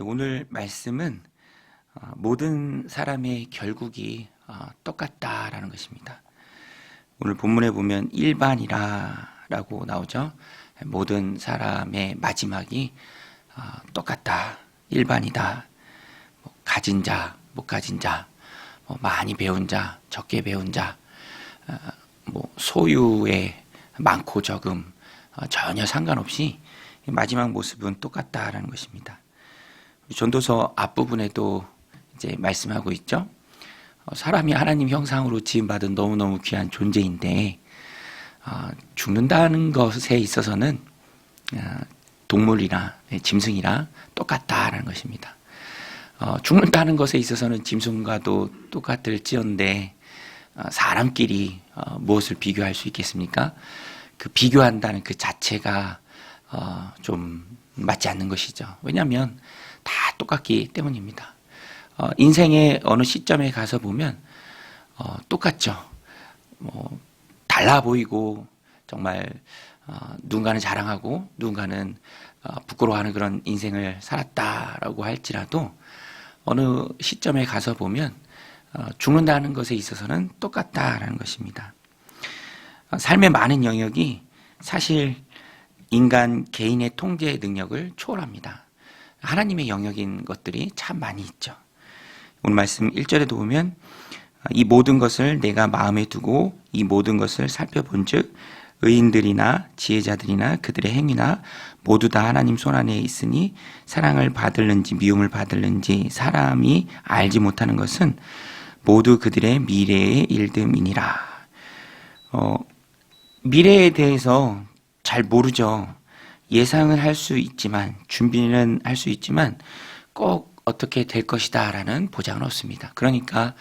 오늘 말씀은 모든 사람의 결국이 똑같다라는 것입니다. 오늘 본문에 보면 일반이라고 나오죠. 모든 사람의 마지막이 똑같다, 일반이다. 가진 자, 못 가진 자, 많이 배운 자, 적게 배운 자, 소유의 많고 적음 전혀 상관없이 마지막 모습은 똑같다라는 것입니다. 전도서 앞부분에도 이제 말씀하고 있죠. 사람이 하나님 형상으로 지음받은 너무너무 귀한 존재인데 죽는다는 것에 있어서는 동물이나 짐승이랑 똑같다라는 것입니다. 죽는다는 것에 있어서는 짐승과도 똑같을지언데 사람끼리 무엇을 비교할 수 있겠습니까? 그 비교한다는 그 자체가 좀 맞지 않는 것이죠. 왜냐하면 다 똑같기 때문입니다. 인생의 어느 시점에 가서 보면 똑같죠. 달라 보이고 정말 누군가는 자랑하고 누군가는 부끄러워하는 그런 인생을 살았다라고 할지라도 어느 시점에 가서 보면 죽는다는 것에 있어서는 똑같다라는 것입니다. 삶의 많은 영역이 사실 인간 개인의 통제 능력을 초월합니다. 하나님의 영역인 것들이 참 많이 있죠. 오늘 말씀 1절에도 보면 이 모든 것을 내가 마음에 두고 이 모든 것을 살펴본 즉 의인들이나 지혜자들이나 그들의 행위나 모두 다 하나님 손안에 있으니 사랑을 받을는지 미움을 받을는지 사람이 알지 못하는 것은 모두 그들의 미래의 일됨이니라. 미래에 대해서 잘 모르죠. 예상을 할 수 있지만 준비는 할 수 있지만 꼭 어떻게 될 것이다 라는 보장은 없습니다. 그러니까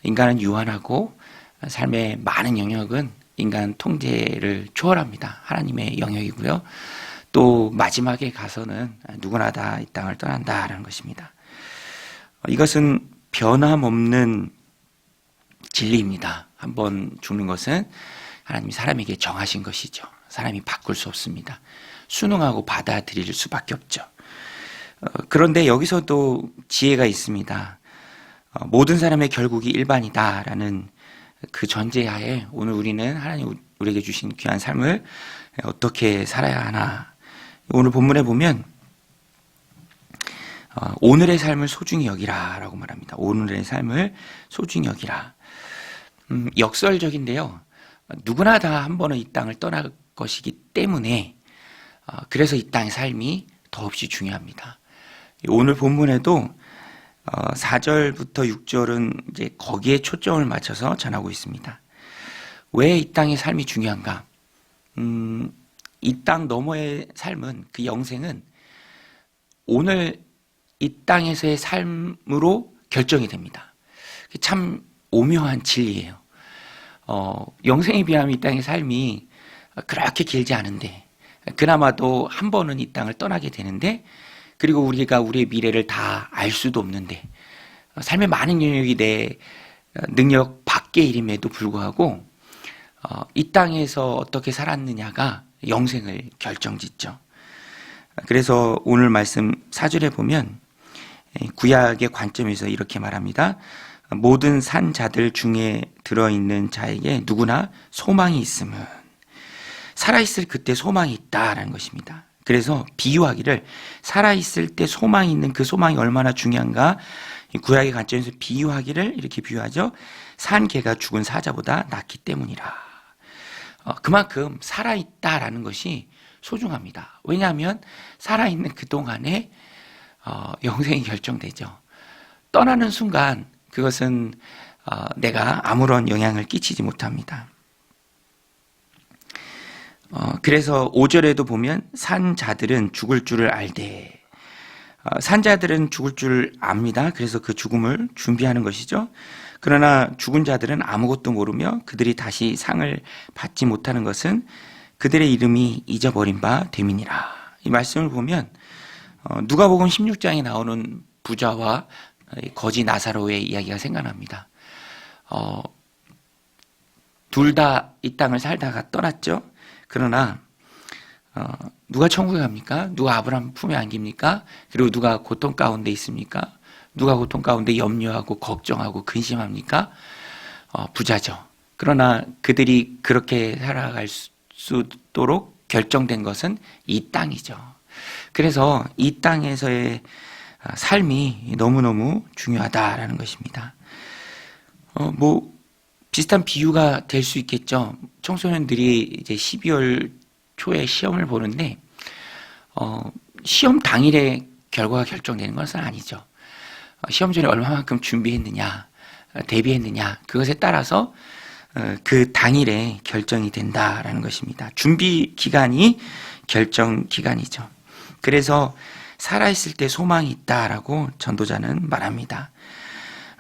인간은 유한하고 삶의 많은 영역은 인간 통제를 초월합니다. 하나님의 영역이고요. 또 마지막에 가서는 누구나 다 이 땅을 떠난다라는 것입니다. 이것은 변함없는 진리입니다. 한번 죽는 것은 하나님이 사람에게 정하신 것이죠. 사람이 바꿀 수 없습니다. 순응하고 받아들일 수밖에 없죠. 그런데 여기서도 지혜가 있습니다. 모든 사람의 결국이 일반이다라는 그 전제하에 오늘 우리는 하나님 우리에게 주신 귀한 삶을 어떻게 살아야 하나. 오늘 본문에 보면 오늘의 삶을 소중히 여기라 라고 말합니다. 오늘의 삶을 소중히 여기라. 역설적인데요. 누구나 다 한 번은 이 땅을 떠날 것이기 때문에 그래서 이 땅의 삶이 더없이 중요합니다. 오늘 본문에도 4절부터 6절은 이제 거기에 초점을 맞춰서 전하고 있습니다. 왜 이 땅의 삶이 중요한가? 이 땅 너머의 삶은 그 영생은 오늘 이 땅에서의 삶으로 결정이 됩니다. 참 오묘한 진리예요. 영생에 비하면 이 땅의 삶이 그렇게 길지 않은데 그나마도 한 번은 이 땅을 떠나게 되는데 그리고 우리가 우리의 미래를 다 알 수도 없는데 삶의 많은 영역이 내 능력 밖의 일임에도 불구하고 이 땅에서 어떻게 살았느냐가 영생을 결정짓죠. 그래서 오늘 말씀 4절에 보면 구약의 관점에서 이렇게 말합니다. 모든 산 자들 중에 들어있는 자에게 누구나 소망이 있음은 살아있을 그때 소망이 있다라는 것입니다. 그래서 비유하기를 살아있을 때 소망이 있는 그 소망이 얼마나 중요한가 구약의 관점에서 비유하기를 이렇게 비유하죠. 산 개가 죽은 사자보다 낫기 때문이라. 그만큼 살아있다라는 것이 소중합니다. 왜냐하면 살아있는 그동안에 영생이 결정되죠. 떠나는 순간 그것은 내가 아무런 영향을 끼치지 못합니다. 그래서 5절에도 보면 산자들은 죽을 줄을 알되 산자들은 죽을 줄 압니다. 그래서 그 죽음을 준비하는 것이죠. 그러나 죽은 자들은 아무것도 모르며 그들이 다시 상을 받지 못하는 것은 그들의 이름이 잊어버린 바 됨이니라. 이 말씀을 보면 누가복음 16장에 나오는 부자와 거지 나사로의 이야기가 생각납니다. 둘 다 이 땅을 살다가 떠났죠. 그러나 누가 천국에 갑니까? 누가 아브라함 품에 안깁니까? 그리고 누가 고통 가운데 있습니까? 누가 고통 가운데 염려하고 걱정하고 근심합니까? 부자죠. 그러나 그들이 그렇게 살아갈 수 있도록 결정된 것은 이 땅이죠. 그래서 이 땅에서의 삶이 너무너무 중요하다라는 것입니다. 비슷한 비유가 될 수 있겠죠. 청소년들이 이제 12월 초에 시험을 보는데, 시험 당일에 결과가 결정되는 것은 아니죠. 시험 전에 얼마만큼 준비했느냐, 대비했느냐, 그것에 따라서 그 당일에 결정이 된다라는 것입니다. 준비 기간이 결정 기간이죠. 그래서 살아있을 때 소망이 있다라고 전도자는 말합니다.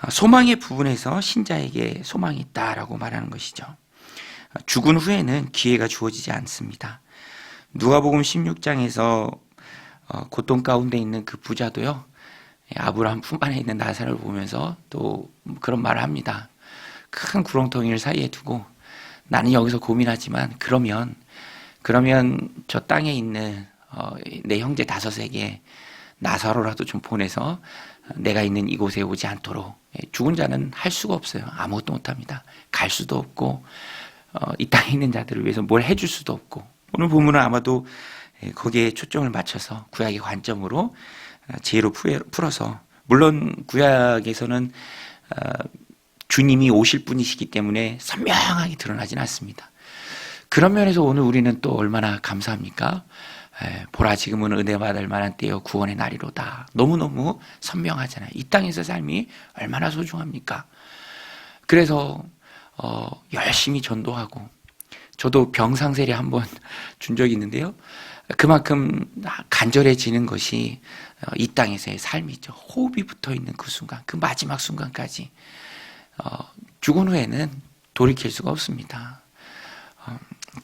소망의 부분에서 신자에게 소망이 있다라고 말하는 것이죠. 죽은 후에는 기회가 주어지지 않습니다. 누가복음 16장에서 고통 가운데 있는 그 부자도요, 아브라함 품 안에 있는 나사로를 보면서 또 그런 말을 합니다. 큰 구렁텅이를 사이에 두고 나는 여기서 고민하지만 그러면 저 땅에 있는 내 형제 5에게 나사로라도 좀 보내서 내가 있는 이곳에 오지 않도록. 죽은 자는 할 수가 없어요. 아무것도 못합니다. 갈 수도 없고 이 땅에 있는 자들을 위해서 뭘 해줄 수도 없고. 오늘 본문은 아마도 거기에 초점을 맞춰서 구약의 관점으로 지혜로 풀어서, 물론 구약에서는 주님이 오실 분이시기 때문에 선명하게 드러나진 않습니다. 그런 면에서 오늘 우리는 또 얼마나 감사합니까? 보라, 지금은 은혜 받을 만한 때요 구원의 날이로다. 너무너무 선명하잖아요. 이 땅에서 삶이 얼마나 소중합니까? 그래서 열심히 전도하고, 저도 병상세례 한번 준 적이 있는데요, 그만큼 간절해지는 것이 이 땅에서의 삶이죠. 호흡이 붙어있는 그 순간, 그 마지막 순간까지 죽은 후에는 돌이킬 수가 없습니다.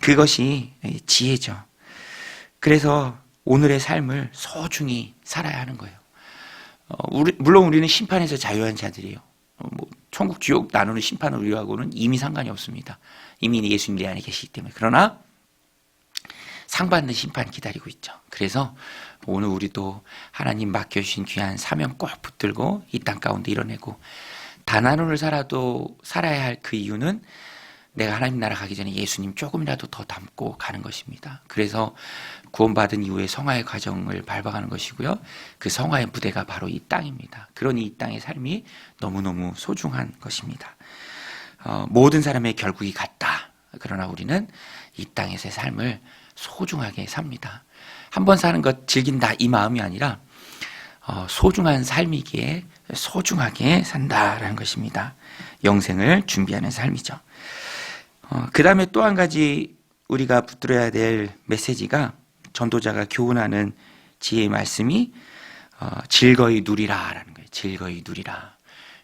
그것이 지혜죠. 그래서 오늘의 삶을 소중히 살아야 하는 거예요. 물론 우리는 심판에서 자유한 자들이에요. 천국 지옥 나누는 심판을 우리하고는 이미 상관이 없습니다. 이미 예수님 내 안에 계시기 때문에. 그러나 상받는 심판 기다리고 있죠. 그래서 오늘 우리도 하나님 맡겨주신 귀한 사명 꼭 붙들고 이 땅 가운데 이뤄내고, 단 하루를 살아도 살아야 할 그 이유는 내가 하나님 나라 가기 전에 예수님 조금이라도 더 닮고 가는 것입니다. 그래서 구원받은 이후에 성화의 과정을 밟아가는 것이고요. 그 성화의 부대가 바로 이 땅입니다. 그러니 이 땅의 삶이 너무너무 소중한 것입니다. 모든 사람의 결국이 같다. 그러나 우리는 이 땅에서의 삶을 소중하게 삽니다. 한 번 사는 것 즐긴다, 이 마음이 아니라 소중한 삶이기에 소중하게 산다라는 것입니다. 영생을 준비하는 삶이죠. 그 다음에 또 한 가지 우리가 붙들어야 될 메시지가, 전도자가 교훈하는 지혜의 말씀이 즐거이 누리라라는 거예요. 즐거이 누리라.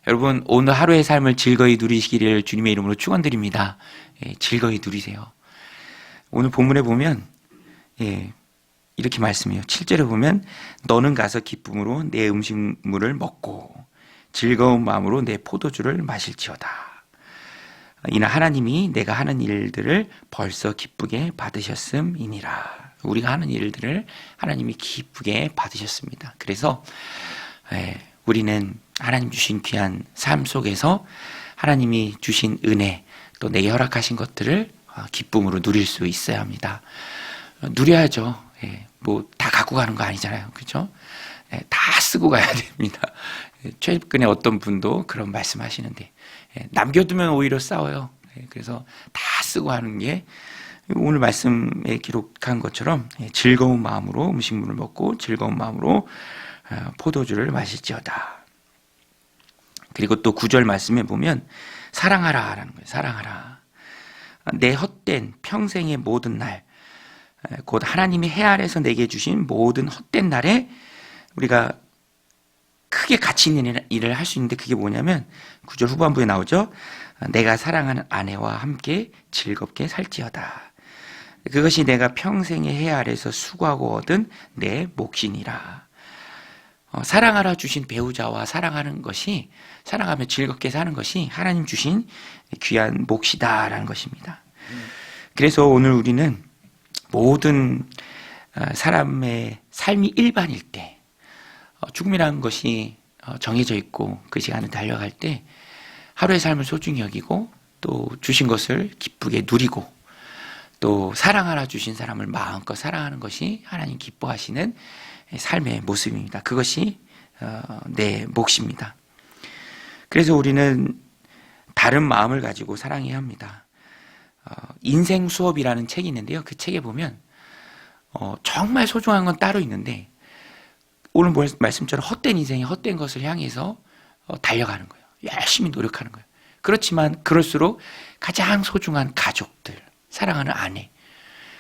여러분, 오늘 하루의 삶을 즐거이 누리시기를 주님의 이름으로 축원드립니다. 즐거이 누리세요. 오늘 본문에 보면 이렇게 말씀해요. 7절에 보면 너는 가서 기쁨으로 내 음식물을 먹고 즐거운 마음으로 내 포도주를 마실지어다. 이는 하나님이 내가 하는 일들을 벌써 기쁘게 받으셨음이니라. 우리가 하는 일들을 하나님이 기쁘게 받으셨습니다. 그래서 우리는 하나님 주신 귀한 삶 속에서 하나님이 주신 은혜, 또 내게 허락하신 것들을 기쁨으로 누릴 수 있어야 합니다. 누려야죠. 다 갖고 가는 거 아니잖아요. 그렇죠? 다 쓰고 가야 됩니다. 최근에 어떤 분도 그런 말씀하시는데, 남겨두면 오히려 싸워요. 그래서 다 쓰고 하는 게 오늘 말씀에 기록한 것처럼 즐거운 마음으로 음식물을 먹고 즐거운 마음으로 포도주를 마실지어다. 그리고 또 9절 말씀에 보면 사랑하라라는 거예요. 사랑하라. 내 헛된 평생의 모든 날, 곧 하나님이 해 아래서 내게 주신 모든 헛된 날에 우리가 크게 가치 있는 일을 할 수 있는데, 그게 뭐냐면 9절 후반부에 나오죠. 내가 사랑하는 아내와 함께 즐겁게 살지어다. 그것이 내가 평생의 해 아래서 수고하고 얻은 내 몫이니라. 사랑하라 주신 배우자와 사랑하는 것이, 사랑하며 즐겁게 사는 것이 하나님 주신 귀한 몫이다라는 것입니다. 그래서 오늘 우리는 모든 사람의 삶이 일반일 때, 죽음이라는 것이 정해져 있고 그 시간을 달려갈 때 하루의 삶을 소중히 여기고 또 주신 것을 기쁘게 누리고 또 사랑하라 주신 사람을 마음껏 사랑하는 것이 하나님 기뻐하시는 삶의 모습입니다. 그것이 내 몫입니다. 그래서 우리는 다른 마음을 가지고 사랑해야 합니다. 인생 수업이라는 책이 있는데요. 그 책에 보면 정말 소중한 건 따로 있는데 오늘 말씀처럼 헛된 인생에 헛된 것을 향해서 달려가는 거예요. 열심히 노력하는 거예요. 그렇지만 그럴수록 가장 소중한 가족들, 사랑하는 아내,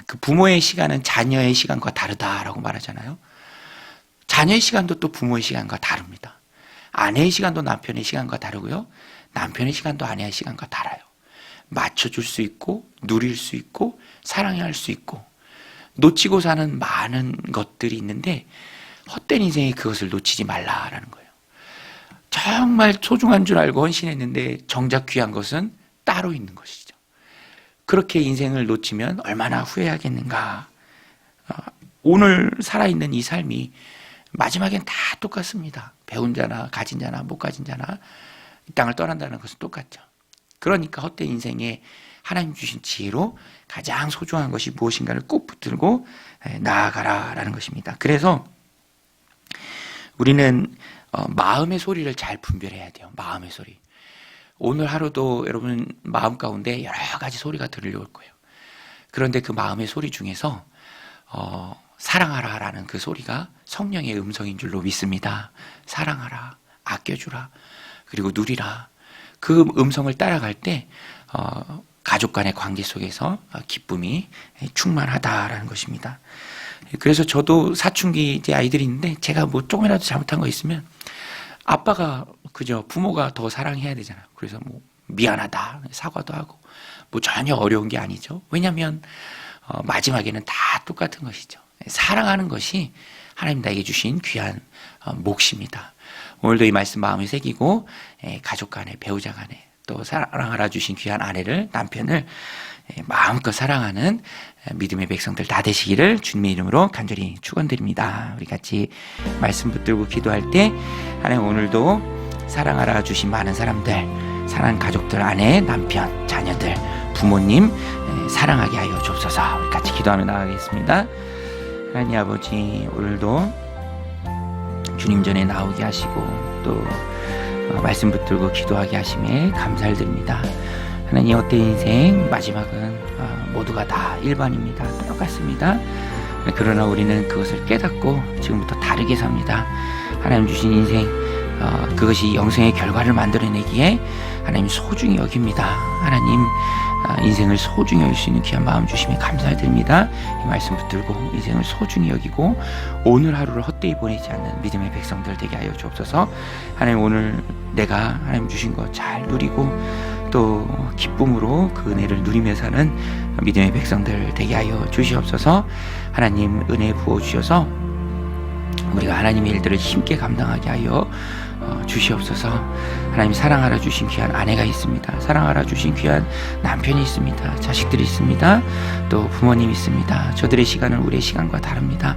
그 부모의 시간은 자녀의 시간과 다르다라고 말하잖아요. 자녀의 시간도 또 부모의 시간과 다릅니다. 아내의 시간도 남편의 시간과 다르고요. 남편의 시간도 아내의 시간과 달라요. 맞춰줄 수 있고 누릴 수 있고 사랑해야 할 수 있고 놓치고 사는 많은 것들이 있는데 헛된 인생에 그것을 놓치지 말라라는 거예요. 정말 소중한 줄 알고 헌신했는데 정작 귀한 것은 따로 있는 것이죠. 그렇게 인생을 놓치면 얼마나 후회하겠는가. 오늘 살아있는 이 삶이 마지막엔 다 똑같습니다. 배운 자나 가진 자나 못 가진 자나 이 땅을 떠난다는 것은 똑같죠. 그러니까 헛된 인생에 하나님 주신 지혜로 가장 소중한 것이 무엇인가를 꼭 붙들고 나아가라라는 것입니다. 그래서 우리는 마음의 소리를 잘 분별해야 돼요. 마음의 소리. 오늘 하루도 여러분 마음 가운데 여러 가지 소리가 들려올 거예요. 그런데 그 마음의 소리 중에서 사랑하라라는 그 소리가 성령의 음성인 줄로 믿습니다. 사랑하라, 아껴주라, 그리고 누리라. 그 음성을 따라갈 때 가족 간의 관계 속에서 기쁨이 충만하다라는 것입니다. 그래서 저도 사춘기 이제 아이들이 있는데 제가 뭐 조금이라도 잘못한 거 있으면 아빠가 그저 부모가 더 사랑해야 되잖아요. 그래서 뭐 미안하다 사과도 하고 뭐 전혀 어려운 게 아니죠. 왜냐하면 마지막에는 다 똑같은 것이죠. 사랑하는 것이 하나님 나에게 주신 귀한 몫입니다. 오늘도 이 말씀 마음에 새기고 가족 간에 배우자 간에 또 사랑하라 주신 귀한 아내를 남편을 마음껏 사랑하는 믿음의 백성들 다 되시기를 주님의 이름으로 간절히 축원드립니다. 우리 같이 말씀 붙들고 기도할 때 하나님 오늘도 사랑하라 주신 많은 사람들, 사랑하는 가족들, 아내, 남편, 자녀들, 부모님 사랑하게 하여 주옵소서. 우리 같이 기도하며 나가겠습니다. 하나님 아버지, 오늘도 주님 전에 나오게 하시고 또 말씀 붙들고 기도하게 하심에 감사를 드립니다. 하나님 헛된 인생 마지막은 모두가 다 일반입니다. 똑같습니다. 그러나 우리는 그것을 깨닫고 지금부터 다르게 삽니다. 하나님 주신 인생 그것이 영생의 결과를 만들어내기에 하나님 소중히 여깁니다. 하나님 인생을 소중히 여길 수 있는 귀한 마음 주심에 감사드립니다. 이 말씀 붙들고 인생을 소중히 여기고 오늘 하루를 헛되이 보내지 않는 믿음의 백성들 되게 하여 주옵소서. 하나님 오늘 내가 하나님 주신 것 잘 누리고 또 기쁨으로 그 은혜를 누리며 사는 믿음의 백성들 되게 하여 주시옵소서. 하나님 은혜 부어 주셔서 우리가 하나님의 일들을 힘께 감당하게 하여 주시옵소서. 하나님 사랑하라 주신 귀한 아내가 있습니다. 사랑하라 주신 귀한 남편이 있습니다. 자식들이 있습니다. 또 부모님이 있습니다. 저들의 시간은 우리의 시간과 다릅니다.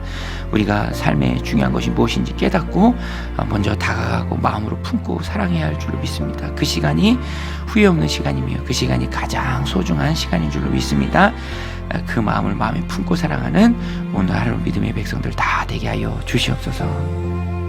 우리가 삶에 중요한 것이 무엇인지 깨닫고 먼저 다가가고 마음으로 품고 사랑해야 할 줄로 믿습니다. 그 시간이 후회 없는 시간이며 그 시간이 가장 소중한 시간인 줄로 믿습니다. 그 마음을 마음에 품고 사랑하는 오늘 하루 믿음의 백성들 다 되게 하여 주시옵소서.